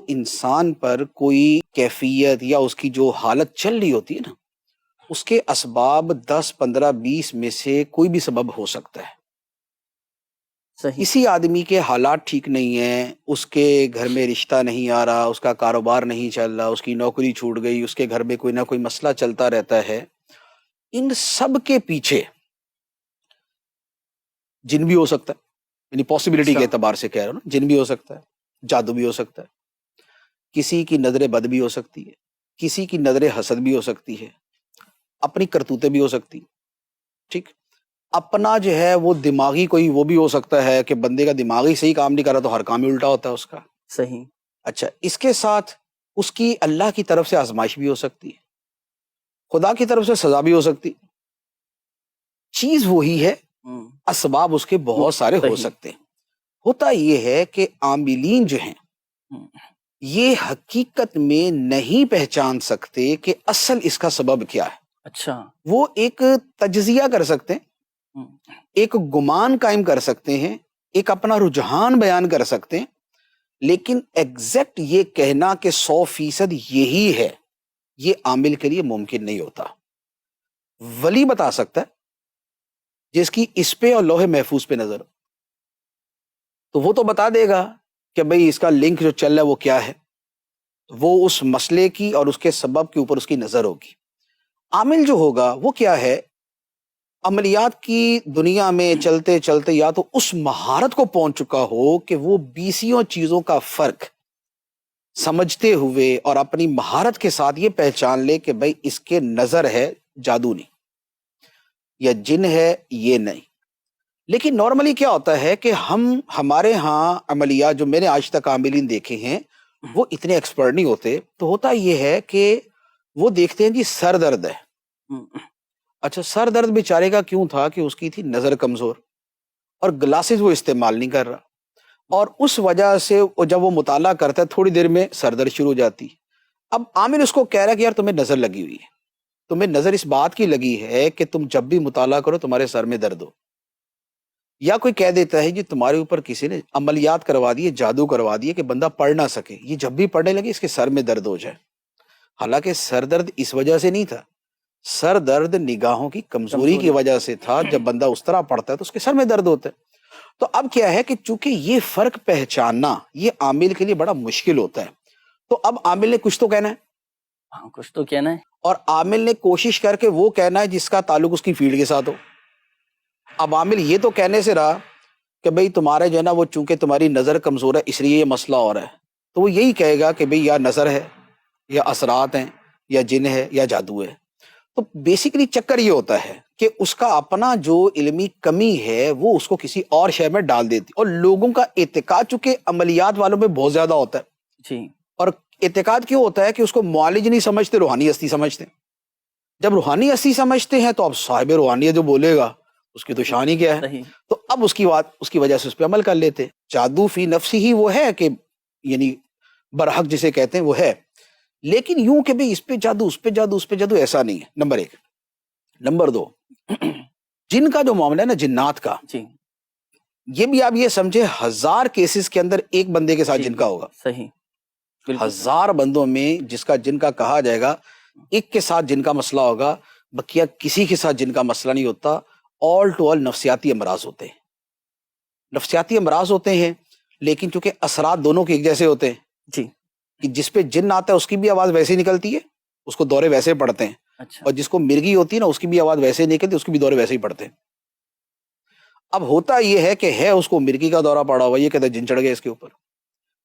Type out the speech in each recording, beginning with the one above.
انسان پر کوئی کیفیت یا اس کی جو حالت چل رہی ہوتی ہے نا، اس کے اسباب 10 15 20 میں سے کوئی بھی سبب ہو سکتا ہے۔ صحیح۔ کسی آدمی کے حالات ٹھیک نہیں ہیں، اس کے گھر میں رشتہ نہیں آ رہا، اس کا کاروبار نہیں چل رہا، اس کی نوکری چھوٹ گئی، اس کے گھر میں کوئی نہ کوئی مسئلہ چلتا رہتا ہے۔ ان سب کے پیچھے جن بھی ہو سکتا ہے، یعنی پاسبلٹی کے اعتبار سے کہہ رہا ہوں نا، جن بھی ہو سکتا ہے، جادو بھی ہو سکتا ہے، کسی کی نظر بد بھی ہو سکتی ہے، کسی کی نظر حسد بھی ہو سکتی ہے، اپنی کرتوتیں بھی ہو سکتی، ٹھیک، اپنا جو ہے وہ دماغی کوئی وہ بھی ہو سکتا ہے کہ بندے کا دماغی صحیح کام نہیں کر رہا تو ہر کام ہی الٹا ہوتا ہے اس کا۔ صحیح۔ اچھا، اس کے ساتھ اس کی اللہ کی طرف سے آزمائش بھی ہو سکتی ہے، خدا کی طرف سے سزا بھی ہو سکتی، چیز وہی ہے، اسباب اس کے بہت سارے ہو سکتے ہیں۔ ہوتا یہ ہے کہ عاملین جو ہیں یہ حقیقت میں نہیں پہچان سکتے کہ اصل اس کا سبب کیا ہے۔ اچھا، وہ ایک تجزیہ کر سکتے ہیں، ایک گمان قائم کر سکتے ہیں، ایک اپنا رجحان بیان کر سکتے ہیں، لیکن ایگزیکٹ یہ کہنا کہ 100% یہی ہے، یہ عامل کے لیے ممکن نہیں ہوتا۔ ولی بتا سکتا ہے جس کی اس پہ اور لوح محفوظ پہ نظر ہو، تو وہ تو بتا دے گا کہ بھئی اس کا لنک جو چل رہا ہے وہ کیا ہے، وہ اس مسئلے کی اور اس کے سبب کے اوپر اس کی نظر ہوگی۔ عامل جو ہوگا وہ کیا ہے، عملیات کی دنیا میں چلتے چلتے یا تو اس مہارت کو پہنچ چکا ہو کہ وہ 20 چیزوں کا فرق سمجھتے ہوئے اور اپنی مہارت کے ساتھ یہ پہچان لے کہ بھئی اس کے نظر ہے، جادو نہیں، یا جن ہے یہ نہیں۔ لیکن نارملی کیا ہوتا ہے کہ ہمارے ہاں عملیات جو میں نے آج تک عاملین دیکھے ہیں وہ اتنے ایکسپرٹ نہیں ہوتے، تو ہوتا یہ ہے کہ وہ دیکھتے ہیں جی سر درد ہے، اچھا سر درد بیچارے کا کیوں تھا کہ اس کی تھی نظر کمزور اور گلاسز وہ استعمال نہیں کر رہا، اور اس وجہ سے جب وہ مطالعہ کرتا ہے تھوڑی دیر میں سر درد شروع ہو جاتی۔ اب عامل اس کو کہہ رہا ہے کہ یار تمہیں نظر لگی ہوئی ہے، تمہیں نظر اس بات کی لگی ہے کہ تم جب بھی مطالعہ کرو تمہارے سر میں درد ہو، یا کوئی کہہ دیتا ہے جی تمہارے اوپر کسی نے عملیات کروا دیے، جادو کروا دیے کہ بندہ پڑھ نہ سکے، یہ جب بھی پڑھنے لگے اس کے سر میں درد ہو جائے۔ حالانکہ سر درد اس وجہ سے نہیں تھا، سر درد نگاہوں کی کمزوری کی وجہ سے تھا۔ جب بندہ اس طرح پڑھتا ہے تو اس کے سر میں درد ہوتا ہے۔ تو اب کیا ہے کہ چونکہ یہ فرق پہچاننا یہ عامل کے لیے بڑا مشکل ہوتا ہے، تو اب عامل نے کچھ تو کہنا ہے، کچھ تو کہنا ہے، اور عامل نے کوشش کر کے وہ کہنا ہے جس کا تعلق اس کی فیلڈ کے ساتھ ہو۔ اب عامل یہ تو کہنے سے رہا کہ بھئی تمہارے جو ہے نا وہ چونکہ تمہاری نظر کمزور ہے اس لیے یہ مسئلہ ہو رہا ہے، تو وہ یہی کہے گا کہ بھئی یا نظر ہے یا اثرات ہیں یا جن ہے یا جادو ہے۔ تو بیسیکلی چکر یہ ہوتا ہے کہ اس کا اپنا جو علمی کمی ہے وہ اس کو کسی اور شے میں ڈال دیتی، اور لوگوں کا اعتقاد چونکہ عملیات والوں میں بہت زیادہ ہوتا ہے، جی، اور اعتقاد کیوں ہوتا ہے کہ اس کو معالج نہیں سمجھتے، روحانی ہستی سمجھتے ہیں۔ جب روحانی ہستی سمجھتے ہیں تو اب صاحب روحانیت جو بولے گا اس کی تو شان ہی کیا ہے، صحیح، تو اب اس کی وجہ سے اس پہ عمل کر لیتے ہیں۔ جادو فی نفسی ہی وہ ہے کہ یعنی برحق جسے کہتے ہیں وہ ہے، لیکن یوں کہ بھئی اس پہ جادو اس پہ جادو اس پہ جادو، ایسا نہیں ہے، نمبر 1۔ نمبر 2، جن کا جو معاملہ ہے نا، جنات کا، جی، یہ بھی آپ یہ سمجھے 1000 کیسز کے اندر ایک بندے کے ساتھ جن کا ہوگا، صحیح، بالکل، 1000 بندوں میں جس کا جن کا کہا جائے گا ایک کے ساتھ جن کا مسئلہ ہوگا، بقیہ کسی کے ساتھ جن کا مسئلہ نہیں ہوتا۔ آل ٹو آل نفسیاتی امراض ہوتے ہیں، نفسیاتی امراض ہوتے ہیں، لیکن چونکہ اثرات دونوں کے ایک جیسے ہوتے ہیں، جی، کہ جس پہ جن آتا ہے اس کی بھی آواز ویسے ہی نکلتی ہے، اس کو دورے ویسے پڑتے ہیں، اچھا، اور جس کو مرگی ہوتی ہے نا اس کی بھی آواز ویسے ہی نکلتی ہے، اس کی بھی دورے ویسے ہی پڑتے ہیں۔ اب ہوتا یہ ہے کہ ہے اس کو مرگی کا دورہ پڑا ہوا، یہ کہتا ہے جن چڑھ گئے اس کے اوپر،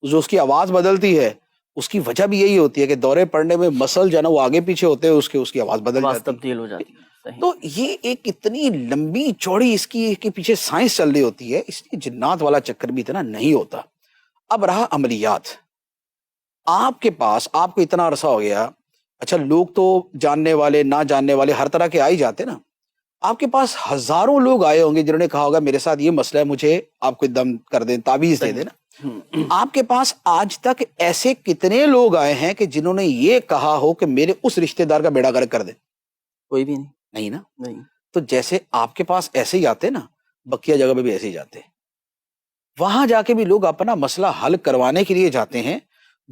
جو اس کی آواز بدلتی ہے اس کی وجہ بھی یہی ہوتی ہے کہ دورے پڑنے میں مسل جو ہے نا وہ آگے پیچھے ہوتے ہیں، اس کی آواز بدل جاتی ہے، تبدیل ہو جاتی ہے، صحیح، تو یہ ایک اتنی لمبی چوڑی اس کی کے پیچھے سائنس چل رہی ہوتی ہے، اس لیے جنات والا چکر بھی اتنا نہیں ہوتا۔ اب رہا عملیات، آپ کے پاس آپ کو اتنا عرصہ ہو گیا، اچھا لوگ تو جاننے والے نہ جاننے والے ہر طرح کے آ ہی جاتے نا، آپ کے پاس ہزاروں لوگ آئے ہوں گے جنہوں نے کہا ہوگا میرے ساتھ یہ مسئلہ ہے، مجھے آپ کو دم کر دیں، تعویذ دے دیں نا۔ آپ کے پاس آج تک ایسے کتنے لوگ آئے ہیں کہ جنہوں نے یہ کہا ہو کہ میرے اس رشتہ دار کا بیڑا غرق کر دیں؟ کوئی بھی نہیں، نہیں نا۔ نہیں، تو جیسے آپ کے پاس ایسے ہی آتے نا، بقیہ جگہ پہ بھی ایسے ہی جاتے ہیں، وہاں جا کے بھی لوگ اپنا مسئلہ حل کروانے کے لیے جاتے ہیں۔